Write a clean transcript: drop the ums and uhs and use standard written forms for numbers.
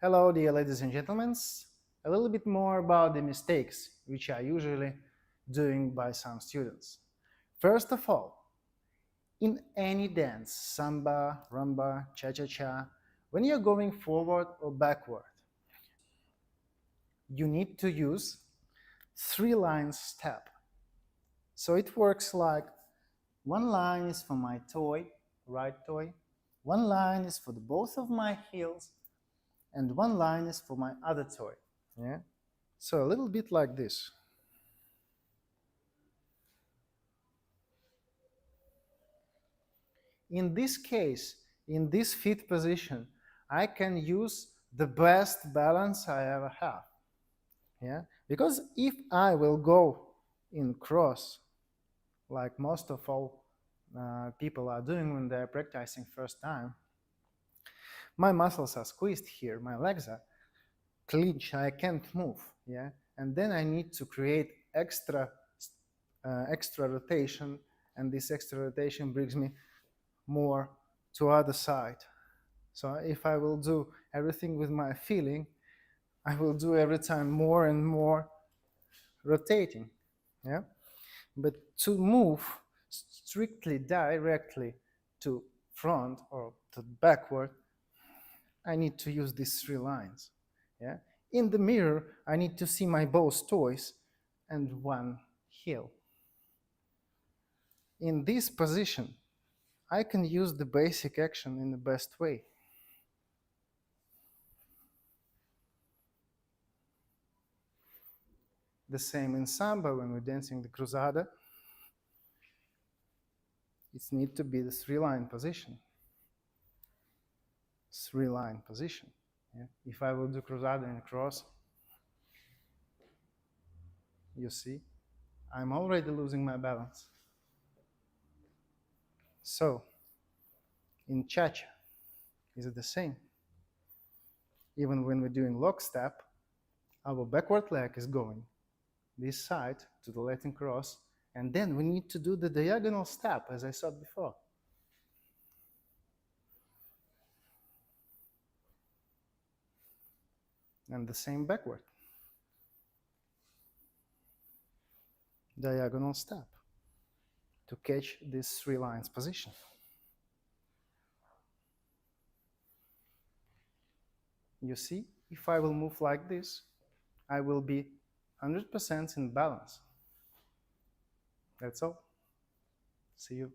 Hello, dear ladies and gentlemen. A little bit more about the mistakes which are usually doing by some students. First of all, in any dance, samba, rumba, cha-cha-cha, when you're going forward or backward, you need to use three-line step. So it works like one line is for my toe, right toe, one line is for both of my heels, and one line is for my other toe. Yeah? So a little bit like this. In this case, in this feet position, I can use the best balance I ever have. Yeah? Because if I will go in cross, like most of all people are doing when they're practicing first time, my muscles are squeezed here, my legs are clenched, I can't move. Yeah? And then I need to create extra rotation, and this extra rotation brings me more to other side. So if I will do everything with my feeling, I will do every time more and more rotating. Yeah. But to move strictly directly to front or to backward, I need to use these three lines. Yeah. In the mirror, I need to see my both toes and one heel. In this position, I can use the basic action in the best way. The same in Samba when we're dancing the cruzada. It needs to be the three-line position. Three-line position. Yeah? If I will do cruzada and cross, you see, I'm already losing my balance. So, in cha-cha, is it the same? Even when we're doing lockstep, our backward leg is going this side to the Latin cross, and then we need to do the diagonal step, as I said before. And the same backward. Diagonal step to catch this three lines position. You see, if I will move like this, I will be 100% in balance. That's all. See you.